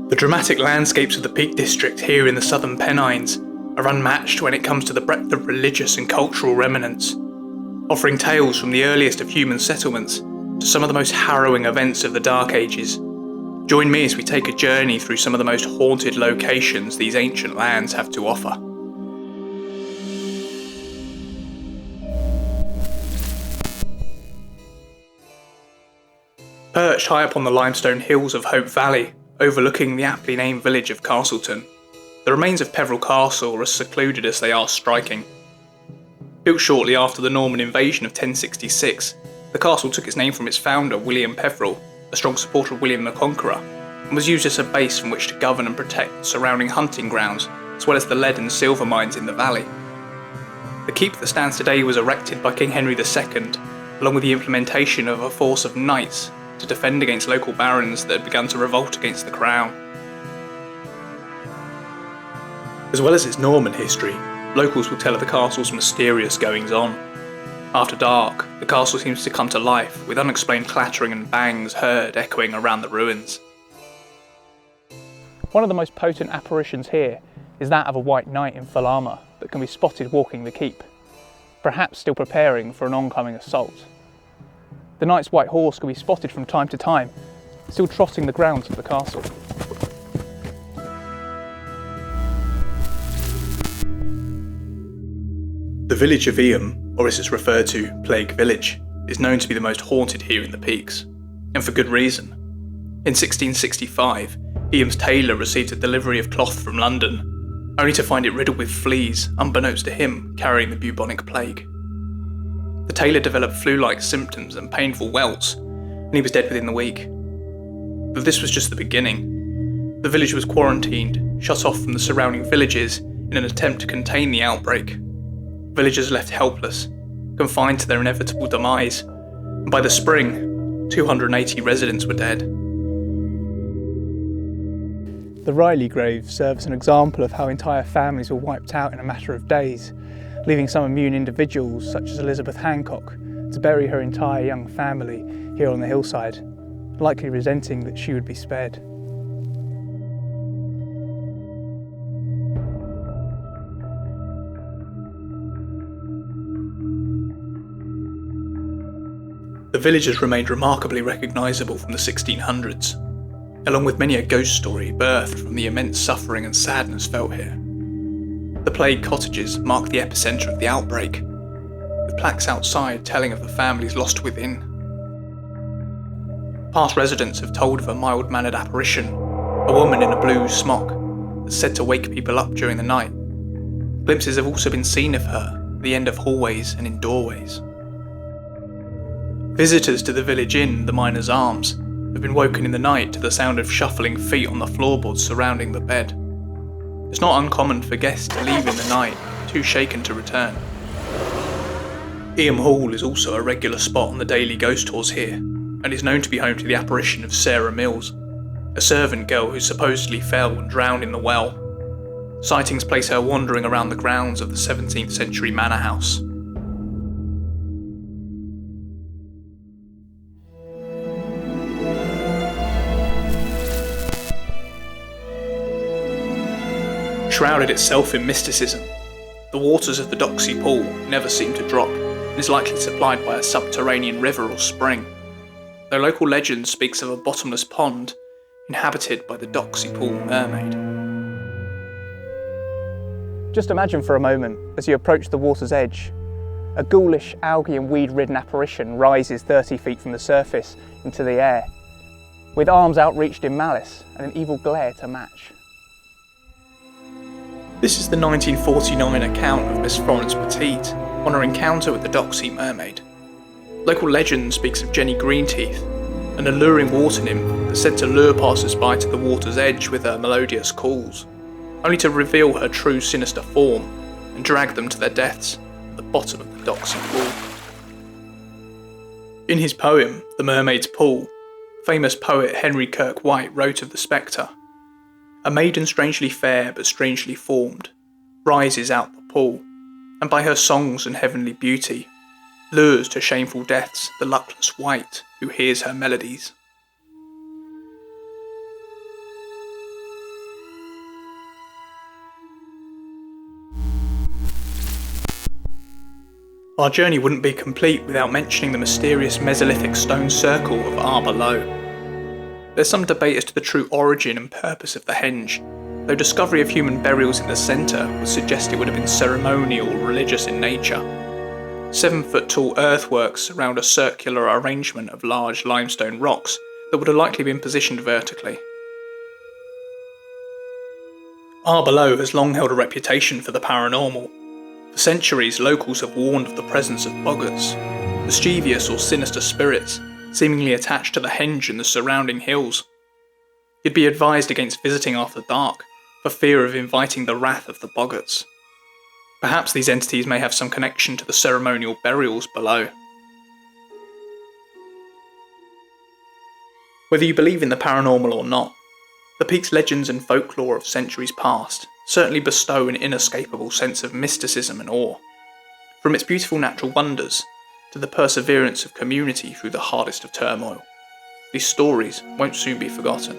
The dramatic landscapes of the Peak District here in the southern Pennines are unmatched when it comes to the breadth of religious and cultural remnants, offering tales from the earliest of human settlements to some of the most harrowing events of the Dark Ages. Join me as we take a journey through some of the most haunted locations these ancient lands have to offer. Perched high up on the limestone hills of Hope Valley, overlooking the aptly named village of Castleton, the remains of Peral Castle are as secluded as they are striking. Built shortly after the Norman invasion of 1066, the castle took its name from its founder, William Peveril, a strong supporter of William the Conqueror, and was used as a base from which to govern and protect the surrounding hunting grounds, as well as the lead and silver mines in the valley. The keep that stands today was erected by King Henry II, along with the implementation of a force of knights to defend against local barons that had begun to revolt against the crown. As well as its Norman history, locals will tell of the castle's mysterious goings-on. After dark, the castle seems to come to life, with unexplained clattering and bangs heard echoing around the ruins. One of the most potent apparitions here is that of a white knight in full armour that can be spotted walking the keep, perhaps still preparing for an oncoming assault. The knight's white horse can be spotted from time to time, still trotting the grounds of the castle. The village of Eyam, or as it's referred to, Plague Village, is known to be the most haunted here in the Peaks, and for good reason. In 1665, Eyam's tailor received a delivery of cloth from London, only to find it riddled with fleas, unbeknownst to him carrying the bubonic plague. The tailor developed flu-like symptoms and painful welts, and he was dead within the week. But this was just the beginning. The village was quarantined, shut off from the surrounding villages in an attempt to contain the outbreak. Villagers left helpless, confined to their inevitable demise, and by the spring, 280 residents were dead. The Riley grave serves as an example of how entire families were wiped out in a matter of days, leaving some immune individuals, such as Elizabeth Hancock, to bury her entire young family here on the hillside, likely resenting that she would be spared. The village has remained remarkably recognisable from the 1600s, along with many a ghost story birthed from the immense suffering and sadness felt here. The Plague Cottages mark the epicentre of the outbreak, with plaques outside telling of the families lost within. Past residents have told of a mild-mannered apparition, a woman in a blue smock, that's said to wake people up during the night. Glimpses have also been seen of her at the end of hallways and in doorways. Visitors to the village inn, the Miner's Arms, have been woken in the night to the sound of shuffling feet on the floorboards surrounding the bed. It's not uncommon for guests to leave in the night, too shaken to return. Eyam Hall is also a regular spot on the daily ghost tours here, and is known to be home to the apparition of Sarah Mills, a servant girl who supposedly fell and drowned in the well. Sightings place her wandering around the grounds of the 17th century manor house. Shrouded itself in mysticism, the waters of the Doxy Pool never seem to drop and is likely supplied by a subterranean river or spring, though local legend speaks of a bottomless pond inhabited by the Doxy Pool mermaid. Just imagine for a moment, as you approach the water's edge, a ghoulish, algae and weed-ridden apparition rises 30 feet from the surface into the air, with arms outreached in malice and an evil glare to match. This is the 1949 account of Miss Florence Petite on her encounter with the Doxy mermaid. Local legend speaks of Jenny Greenteeth, an alluring water nymph that's said to lure passers-by to the water's edge with her melodious calls, only to reveal her true sinister form and drag them to their deaths at the bottom of the Doxy Pool. In his poem, The Mermaid's Pool, famous poet Henry Kirke White wrote of the spectre, "A maiden strangely fair but strangely formed, rises out the pool, and by her songs and heavenly beauty, lures to shameful deaths the luckless wight who hears her melodies." Our journey wouldn't be complete without mentioning the mysterious Mesolithic stone circle of Arbor Low. There's some debate as to the true origin and purpose of the henge, though discovery of human burials in the centre would suggest it would have been ceremonial or religious in nature. 7-foot-tall earthworks surround a circular arrangement of large limestone rocks that would have likely been positioned vertically. Arbor Low has long held a reputation for the paranormal. For centuries, locals have warned of the presence of boggarts, mischievous or sinister spirits, seemingly attached to the henge and the surrounding hills. You'd be advised against visiting after dark, for fear of inviting the wrath of the boggarts. Perhaps these entities may have some connection to the ceremonial burials below. Whether you believe in the paranormal or not, the peak's legends and folklore of centuries past certainly bestow an inescapable sense of mysticism and awe. From its beautiful natural wonders to the perseverance of community through the hardest of turmoil, these stories won't soon be forgotten.